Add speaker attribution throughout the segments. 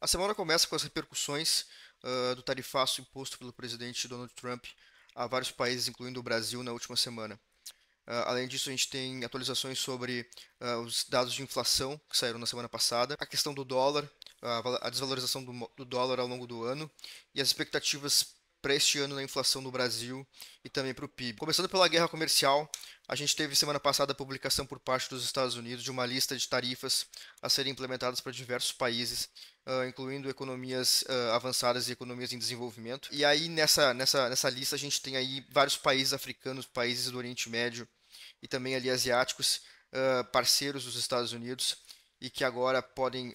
Speaker 1: A semana começa com as repercussões do tarifaço imposto pelo presidente Donald Trump a vários países, incluindo o Brasil, na última semana. Além disso, a gente tem atualizações sobre os dados de inflação que saíram na semana passada, a questão do dólar, a desvalorização do dólar ao longo do ano e as expectativas para este ano na inflação no Brasil e também para o PIB. Começando pela guerra comercial, a gente teve semana passada a publicação por parte dos Estados Unidos de uma lista de tarifas a serem implementadas para diversos países, incluindo economias avançadas e economias em desenvolvimento. E aí nessa lista a gente tem aí vários países africanos, países do Oriente Médio e também ali asiáticos, parceiros dos Estados Unidos e que agora podem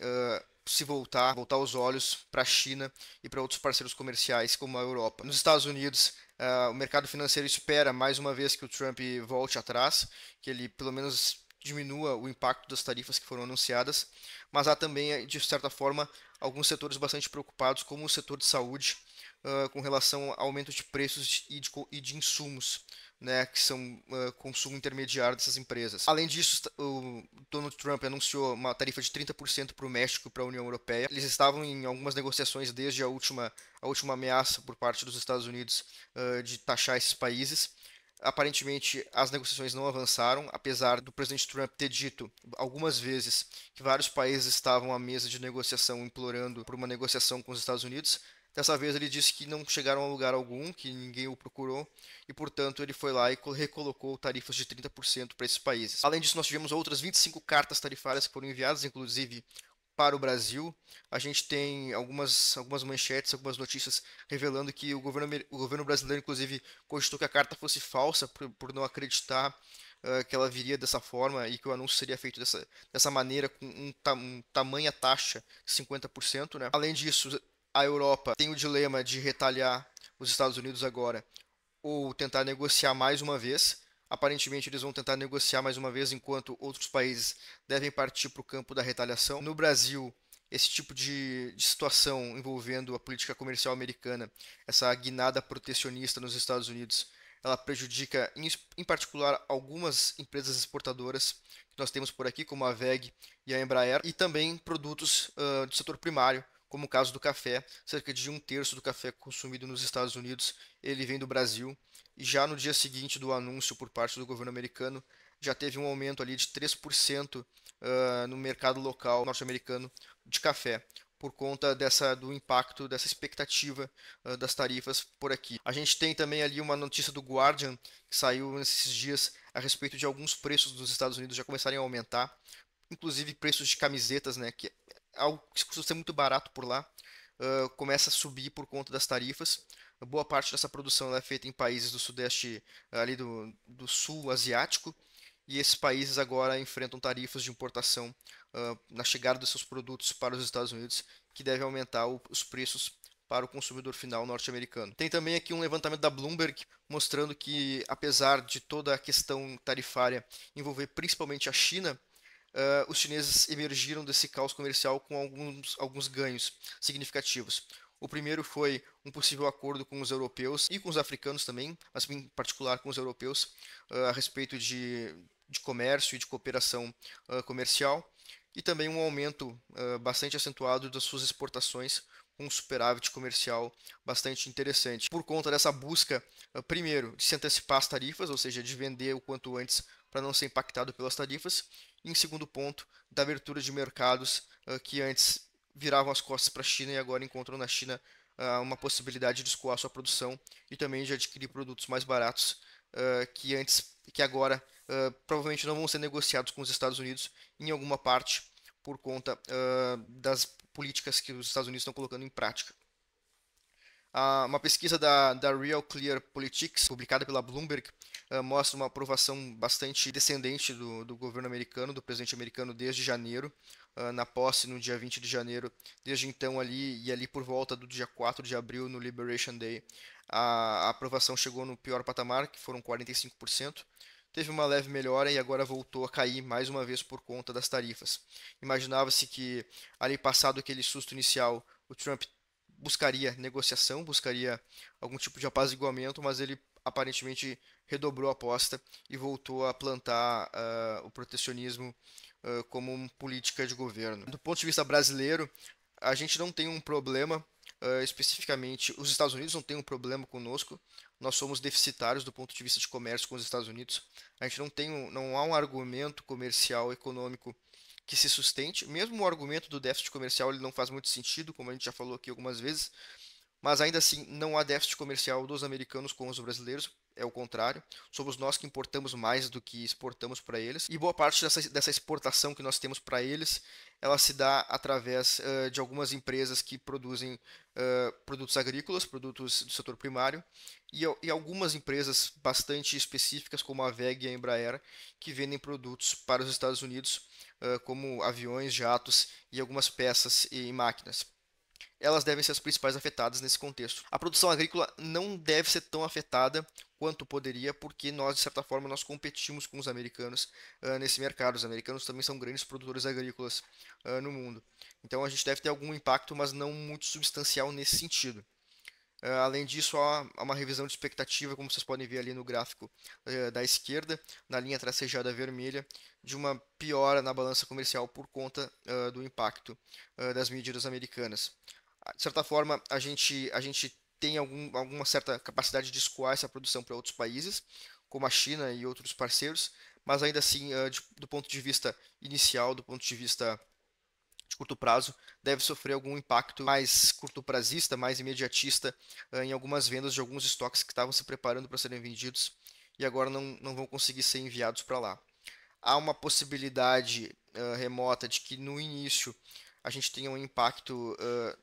Speaker 1: se voltar os olhos para a China e para outros parceiros comerciais como a Europa. Nos Estados Unidos, o mercado financeiro espera mais uma vez que o Trump volte atrás, que ele pelo menos diminua o impacto das tarifas que foram anunciadas, mas há também, de certa forma, alguns setores bastante preocupados, como o setor de saúde, com relação ao aumento de preços e de insumos, né, que são consumo intermediário dessas empresas. Além disso, o Donald Trump anunciou uma tarifa de 30% para o México e para a União Europeia. Eles estavam em algumas negociações desde a última ameaça por parte dos Estados Unidos de taxar esses países. Aparentemente, as negociações não avançaram, apesar do presidente Trump ter dito algumas vezes que vários países estavam à mesa de negociação implorando por uma negociação com os Estados Unidos. Dessa vez ele disse que não chegaram a lugar algum, que ninguém o procurou e, portanto, ele foi lá e recolocou tarifas de 30% para esses países. Além disso, nós tivemos outras 25 cartas tarifárias que foram enviadas, inclusive para o Brasil. A gente tem algumas manchetes, algumas notícias revelando que o governo brasileiro, inclusive, cogitou que a carta fosse falsa por não acreditar que ela viria dessa forma e que o anúncio seria feito dessa maneira, com tamanha taxa, 50%, né? Além disso, a Europa tem o dilema de retalhar os Estados Unidos agora ou tentar negociar mais uma vez. Aparentemente, eles vão tentar negociar mais uma vez, enquanto outros países devem partir para o campo da retaliação. No Brasil, esse tipo de situação envolvendo a política comercial americana, essa guinada protecionista nos Estados Unidos, ela prejudica, em particular, algumas empresas exportadoras que nós temos por aqui, como a WEG e a Embraer, e também produtos do setor primário, como o caso do café. Cerca de um terço do café consumido nos Estados Unidos ele vem do Brasil. E já no dia seguinte do anúncio por parte do governo americano, já teve um aumento ali de 3% no mercado local norte-americano de café, por conta do impacto, dessa expectativa das tarifas por aqui. A gente tem também ali uma notícia do Guardian, que saiu nesses dias, a respeito de alguns preços dos Estados Unidos já começarem a aumentar, inclusive preços de camisetas, né, que é algo que costuma ser muito barato por lá, começa a subir por conta das tarifas. Boa parte dessa produção ela é feita em países do sudeste, ali do sul asiático, e esses países agora enfrentam tarifas de importação na chegada dos seus produtos para os Estados Unidos, que deve aumentar os preços para o consumidor final norte-americano. Tem também aqui um levantamento da Bloomberg mostrando que, apesar de toda a questão tarifária envolver principalmente a China, os chineses emergiram desse caos comercial com alguns ganhos significativos. O primeiro foi um possível acordo com os europeus e com os africanos também, mas em particular com os europeus, a respeito de comércio e de cooperação comercial, e também um aumento bastante acentuado das suas exportações, com um superávit comercial bastante interessante. Por conta dessa busca, primeiro, de se antecipar as tarifas, ou seja, de vender o quanto antes para não ser impactado pelas tarifas, e em segundo ponto, da abertura de mercados que antes viravam as costas para a China e agora encontram na China uma possibilidade de escoar sua produção e também de adquirir produtos mais baratos que agora provavelmente não vão ser negociados com os Estados Unidos em alguma parte por conta das políticas que os Estados Unidos estão colocando em prática. Uma pesquisa da Real Clear Politics, publicada pela Bloomberg, mostra uma aprovação bastante descendente do governo americano, do presidente americano, desde janeiro, na posse no dia 20 de janeiro. Desde então, ali por volta do dia 4 de abril, no Liberation Day, a aprovação chegou no pior patamar, que foram 45%. Teve uma leve melhora e agora voltou a cair mais uma vez por conta das tarifas. Imaginava-se que, ali passado aquele susto inicial, o Trump buscaria negociação, buscaria algum tipo de apaziguamento, mas ele aparentemente redobrou a aposta e voltou a plantar o protecionismo como política de governo. Do ponto de vista brasileiro, a gente não tem um problema, especificamente, os Estados Unidos não têm um problema conosco, nós somos deficitários do ponto de vista de comércio com os Estados Unidos, a gente não há um argumento comercial econômico que se sustente, mesmo o argumento do déficit comercial ele não faz muito sentido, como a gente já falou aqui algumas vezes, mas ainda assim não há déficit comercial dos americanos com os brasileiros, é o contrário. Somos nós que importamos mais do que exportamos para eles. E boa parte dessa exportação que nós temos para eles, ela se dá através de algumas empresas que produzem produtos agrícolas, produtos do setor primário, e algumas empresas bastante específicas, como a WEG e a Embraer, que vendem produtos para os Estados Unidos, como aviões, jatos e algumas peças e máquinas. Elas devem ser as principais afetadas nesse contexto. A produção agrícola não deve ser tão afetada quanto poderia, porque nós, de certa forma, nós competimos com os americanos nesse mercado. Os americanos também são grandes produtores agrícolas no mundo. Então a gente deve ter algum impacto, mas não muito substancial nesse sentido. Além disso, há uma revisão de expectativa, como vocês podem ver ali no gráfico da esquerda, na linha tracejada vermelha, de uma piora na balança comercial por conta do impacto das medidas americanas. De certa forma, a gente tem alguma certa capacidade de escoar essa produção para outros países, como a China e outros parceiros, mas ainda assim, do ponto de vista inicial, do ponto de vista de curto prazo, deve sofrer algum impacto mais curto-prazista, mais imediatista, em algumas vendas de alguns estoques que estavam se preparando para serem vendidos e agora não vão conseguir ser enviados para lá. Há uma possibilidade remota de que no início a gente tenha um impacto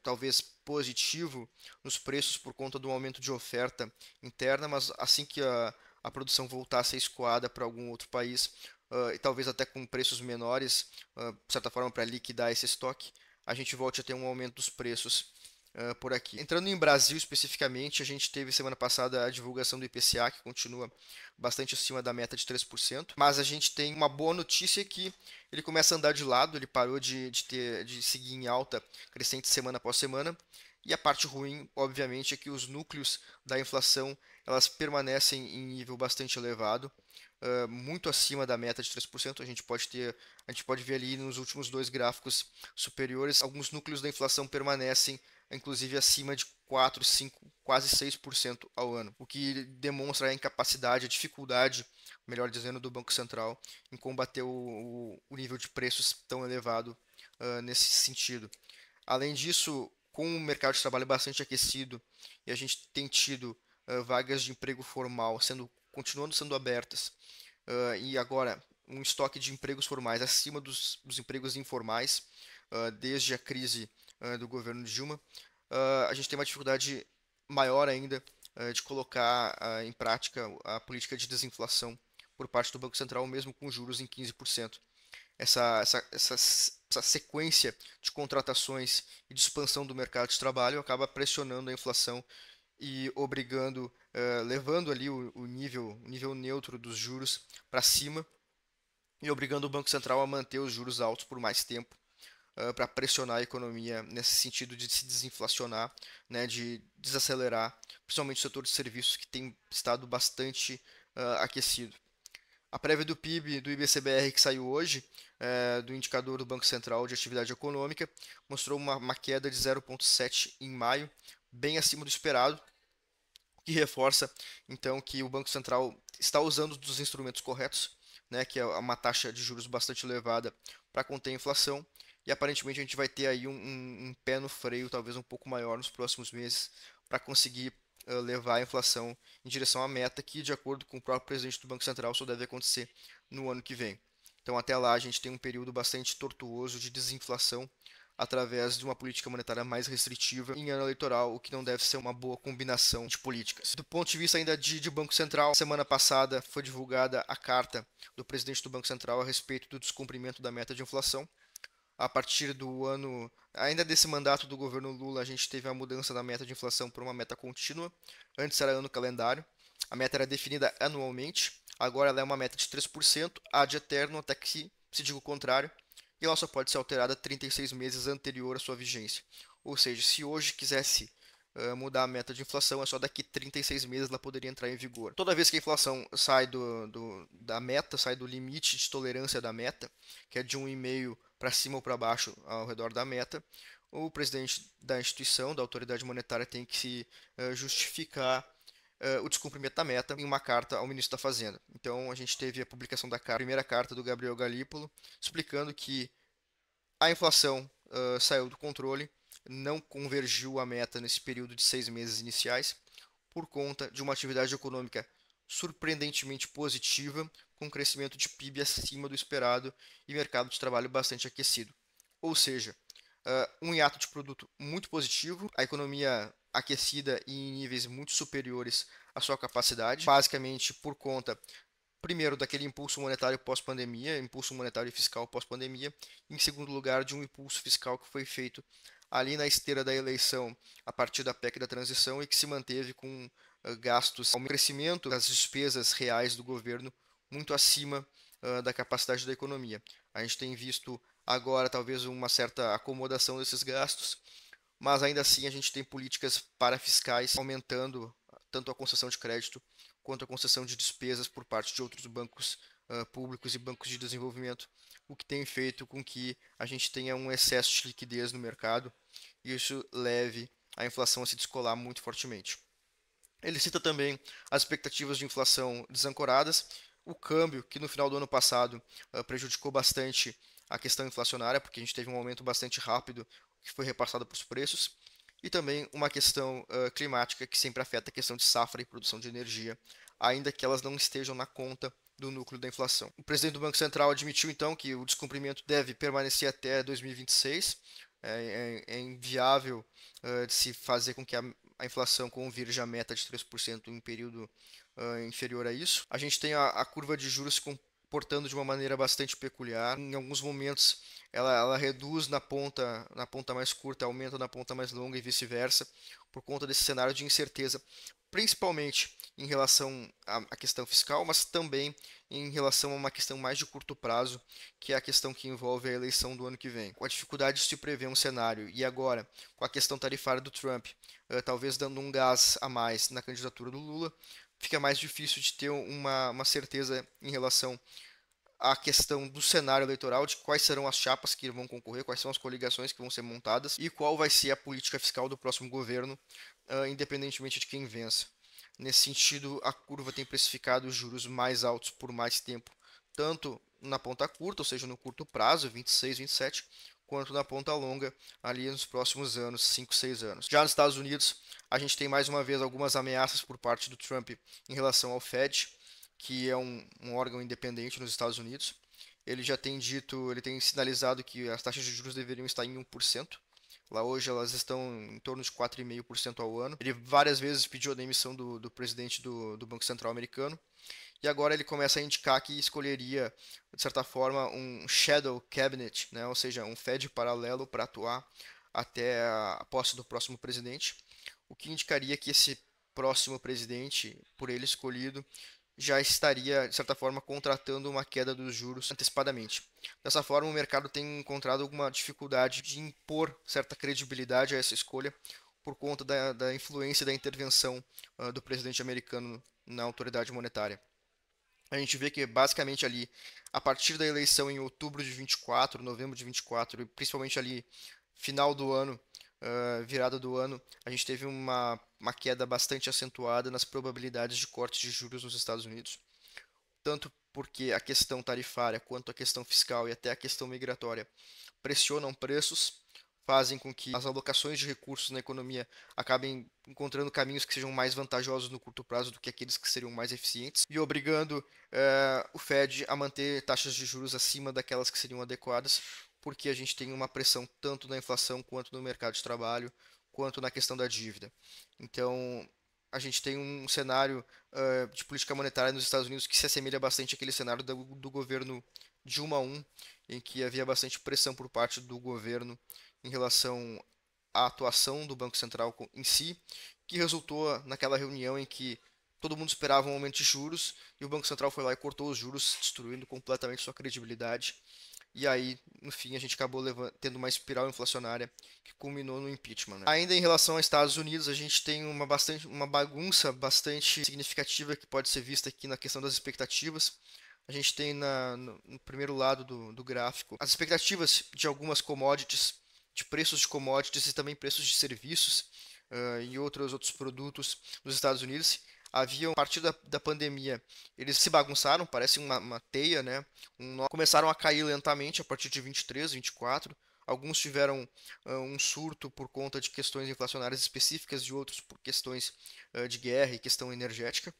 Speaker 1: talvez positivo nos preços por conta do aumento de oferta interna, mas assim que a produção voltar a ser escoada para algum outro país, e talvez até com preços menores, de certa forma para liquidar esse estoque, a gente volte a ter um aumento dos preços por aqui. Entrando em Brasil especificamente, a gente teve semana passada a divulgação do IPCA, que continua bastante acima da meta de 3%, mas a gente tem uma boa notícia que ele começa a andar de lado, ele parou de seguir em alta crescente semana após semana, e a parte ruim, obviamente, é que os núcleos da inflação elas permanecem em nível bastante elevado, muito acima da meta de 3%. A gente pode ver ali nos últimos dois gráficos superiores, alguns núcleos da inflação permanecem inclusive acima de 4, 5, quase 6% ao ano, o que demonstra a incapacidade, a dificuldade, melhor dizendo, do Banco Central em combater o nível de preços tão elevado nesse sentido. Além disso, com o mercado de trabalho bastante aquecido e a gente tem tido vagas de emprego formal continuando sendo abertas, e agora um estoque de empregos formais acima dos empregos informais, desde a crise do governo Dilma, a gente tem uma dificuldade maior ainda de colocar em prática a política de desinflação por parte do Banco Central, mesmo com juros em 15%. Essa sequência de contratações e de expansão do mercado de trabalho acaba pressionando a inflação e obrigando, levando ali o nível neutro dos juros para cima e obrigando o Banco Central a manter os juros altos por mais tempo, para pressionar a economia nesse sentido de se desinflacionar, né, de desacelerar, principalmente o setor de serviços que tem estado bastante aquecido. A prévia do PIB do IBCBR que saiu hoje, do indicador do Banco Central de Atividade Econômica, mostrou uma queda de 0,7 em maio, bem acima do esperado, o que reforça então que o Banco Central está usando os instrumentos corretos, né, que é uma taxa de juros bastante elevada para conter a inflação, e aparentemente a gente vai ter aí um pé no freio, talvez um pouco maior nos próximos meses, para conseguir levar a inflação em direção à meta, que de acordo com o próprio presidente do Banco Central só deve acontecer no ano que vem. Então até lá a gente tem um período bastante tortuoso de desinflação através de uma política monetária mais restritiva em ano eleitoral, o que não deve ser uma boa combinação de políticas. Do ponto de vista ainda de Banco Central, semana passada foi divulgada a carta do presidente do Banco Central a respeito do descumprimento da meta de inflação. A partir do ano, ainda desse mandato do governo Lula, a gente teve a mudança da meta de inflação para uma meta contínua. Antes era ano calendário, a meta era definida anualmente, agora ela é uma meta de 3%, ad eterno, até que se diga o contrário, e ela só pode ser alterada 36 meses anterior à sua vigência. Ou seja, se hoje quisesse mudar a meta de inflação, é só daqui 36 meses ela poderia entrar em vigor. Toda vez que a inflação sai da meta, sai do limite de tolerância da meta, que é de 1,5 para cima ou para baixo ao redor da meta, o presidente da instituição, da autoridade monetária, tem que se justificar o descumprimento da meta em uma carta ao ministro da Fazenda. Então a gente teve a publicação da primeira carta do Gabriel Galípolo, explicando que a inflação saiu do controle, não convergiu a meta nesse período de 6 meses iniciais, por conta de uma atividade econômica surpreendentemente positiva, com crescimento de PIB acima do esperado e mercado de trabalho bastante aquecido. Ou seja, um hiato de produto muito positivo, a economia aquecida e em níveis muito superiores à sua capacidade, basicamente por conta, primeiro, daquele impulso monetário pós-pandemia, impulso monetário e fiscal pós-pandemia, e em segundo lugar, de um impulso fiscal que foi feito ali na esteira da eleição a partir da PEC da transição e que se manteve com gastos, um crescimento das despesas reais do governo muito acima da capacidade da economia. A gente tem visto agora talvez uma certa acomodação desses gastos, mas ainda assim a gente tem políticas parafiscais aumentando tanto a concessão de crédito quanto a concessão de despesas por parte de outros bancos públicos e bancos de desenvolvimento, o que tem feito com que a gente tenha um excesso de liquidez no mercado e isso leve a inflação a se descolar muito fortemente. Ele cita também as expectativas de inflação desancoradas, o câmbio, que no final do ano passado prejudicou bastante a questão inflacionária, porque a gente teve um aumento bastante rápido que foi repassado para os preços, e também uma questão climática que sempre afeta a questão de safra e produção de energia, ainda que elas não estejam na conta do núcleo da inflação. O presidente do Banco Central admitiu então que o descumprimento deve permanecer até 2026. É inviável de se fazer com que a inflação convirja a meta de 3% em um período inferior a isso. A gente tem a curva de juros se comportando de uma maneira bastante peculiar. Em alguns momentos ela reduz na ponta mais curta, aumenta na ponta mais longa e vice-versa, por conta desse cenário de incerteza, principalmente em relação à questão fiscal, mas também em relação a uma questão mais de curto prazo, que é a questão que envolve a eleição do ano que vem. Com a dificuldade de se prever um cenário e agora com a questão tarifária do Trump, talvez dando um gás a mais na candidatura do Lula, fica mais difícil de ter uma certeza em relação à questão do cenário eleitoral, de quais serão as chapas que vão concorrer, quais são as coligações que vão ser montadas e qual vai ser a política fiscal do próximo governo, independentemente de quem vença. Nesse sentido, a curva tem precificado os juros mais altos por mais tempo, tanto na ponta curta, ou seja, no curto prazo, 26, 27, quanto na ponta longa, ali nos próximos anos, 5, 6 anos. Já nos Estados Unidos, a gente tem mais uma vez algumas ameaças por parte do Trump em relação ao Fed, que é um órgão independente nos Estados Unidos. Ele já tem dito, ele tem sinalizado que as taxas de juros deveriam estar em 1%. Lá hoje elas estão em torno de 4,5% ao ano. Ele várias vezes pediu a demissão do presidente do Banco Central americano. E agora ele começa a indicar que escolheria, de certa forma, um shadow cabinet, né? Ou seja, um Fed paralelo para atuar até a posse do próximo presidente, o que indicaria que esse próximo presidente, por ele escolhido, já estaria, de certa forma, contratando uma queda dos juros antecipadamente. Dessa forma, o mercado tem encontrado alguma dificuldade de impor certa credibilidade a essa escolha por conta da influência da intervenção do presidente americano na autoridade monetária. A gente vê que basicamente ali, a partir da eleição em outubro de 24, novembro de 24, e principalmente ali final do ano, virada do ano, a gente teve uma queda bastante acentuada nas probabilidades de corte de juros nos Estados Unidos, tanto porque a questão tarifária quanto a questão fiscal e até a questão migratória pressionam preços, fazem com que as alocações de recursos na economia acabem encontrando caminhos que sejam mais vantajosos no curto prazo do que aqueles que seriam mais eficientes e obrigando o Fed a manter taxas de juros acima daquelas que seriam adequadas, porque a gente tem uma pressão tanto na inflação quanto no mercado de trabalho, quanto na questão da dívida. Então, a gente tem um cenário de política monetária nos Estados Unidos que se assemelha bastante àquele cenário do governo Dilma I, em que havia bastante pressão por parte do governo em relação à atuação do Banco Central em si, que resultou naquela reunião em que todo mundo esperava um aumento de juros e o Banco Central foi lá e cortou os juros, destruindo completamente sua credibilidade. E aí, no fim, a gente acabou tendo uma espiral inflacionária que culminou no impeachment, né? Ainda em relação aos Estados Unidos, a gente tem uma bagunça bastante significativa que pode ser vista aqui na questão das expectativas. A gente tem no primeiro lado do gráfico as expectativas de algumas commodities de preços de commodities e também preços de serviços e outros produtos nos Estados Unidos. Havia, a partir da pandemia, eles se bagunçaram, parece uma teia, né? Começaram a cair lentamente a partir de 23, 24. Alguns tiveram um surto por conta de questões inflacionárias específicas e outros por questões de guerra e questão energética.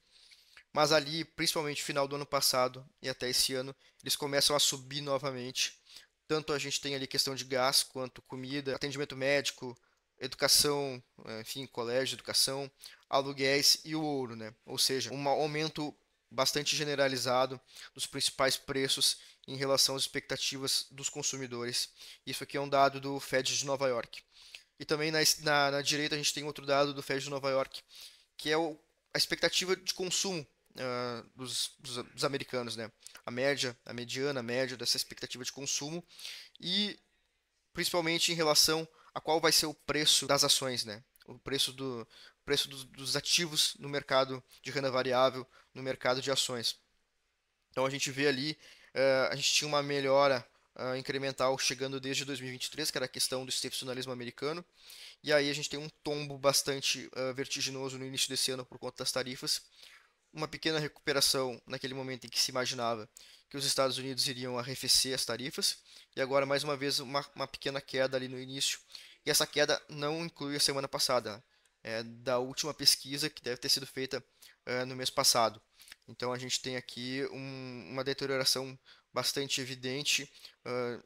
Speaker 1: Mas ali, principalmente final do ano passado e até esse ano, eles começam a subir novamente. Tanto a gente tem ali questão de gás, quanto comida, atendimento médico, educação, enfim, colégio, educação, aluguéis e o ouro, né? Ou seja, um aumento bastante generalizado dos principais preços em relação às expectativas dos consumidores. Isso aqui é um dado do Fed de Nova York. E também na direita a gente tem outro dado do Fed de Nova York, que é a expectativa de consumo dos americanos, né? A média, a mediana, a média dessa expectativa de consumo e principalmente em relação a qual vai ser o preço das ações, né? O preço dos ativos no mercado de renda variável, no mercado de ações. Então a gente vê ali, a gente tinha uma melhora incremental chegando desde 2023, que era a questão do excepcionalismo americano, e aí a gente tem um tombo bastante vertiginoso no início desse ano por conta das tarifas, uma pequena recuperação naquele momento em que se imaginava que os Estados Unidos iriam arrefecer as tarifas, e agora mais uma vez uma pequena queda ali no início, e essa queda não inclui a semana passada, da última pesquisa que deve ter sido feita no mês passado. Então a gente tem aqui uma deterioração bastante evidente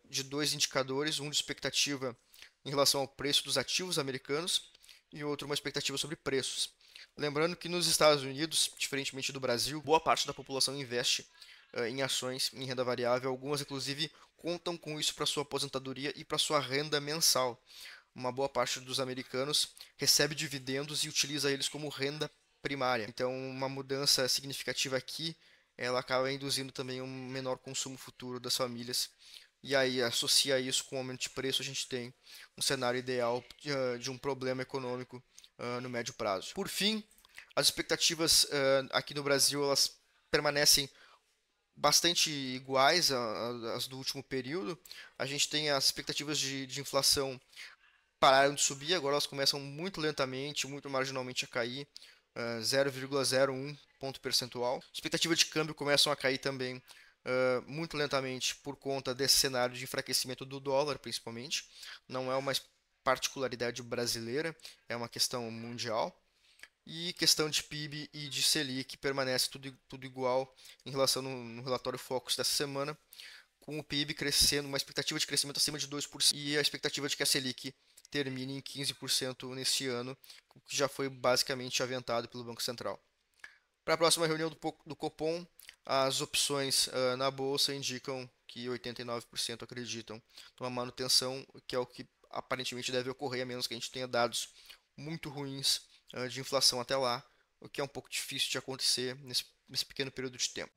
Speaker 1: de dois indicadores, um de expectativa em relação ao preço dos ativos americanos e outro uma expectativa sobre preços. Lembrando que nos Estados Unidos, diferentemente do Brasil, boa parte da população investe em ações, em renda variável. Algumas, inclusive, contam com isso para sua aposentadoria e para sua renda mensal. Uma boa parte dos americanos recebe dividendos e utiliza eles como renda primária. Então, uma mudança significativa aqui, ela acaba induzindo também um menor consumo futuro das famílias. E aí, associa isso com o aumento de preço, a gente tem um cenário ideal de um problema econômico no médio prazo. Por fim, as expectativas aqui no Brasil elas permanecem bastante iguais às do último período. A gente tem as expectativas de inflação pararam de subir, agora elas começam muito lentamente, muito marginalmente a cair, 0,01 ponto percentual. Expectativa de câmbio começam a cair também muito lentamente por conta desse cenário de enfraquecimento do dólar, principalmente. Não é uma particularidade brasileira, é uma questão mundial. E questão de PIB e de Selic permanece tudo igual em relação no relatório Focus dessa semana, com o PIB crescendo, uma expectativa de crescimento acima de 2% e a expectativa de que a Selic termine em 15% neste ano, o que já foi basicamente aventado pelo Banco Central. Para a próxima reunião do Copom, as opções na bolsa indicam que 89% acreditam numa manutenção, que é o que aparentemente deve ocorrer, a menos que a gente tenha dados muito ruins de inflação até lá, o que é um pouco difícil de acontecer nesse pequeno período de tempo.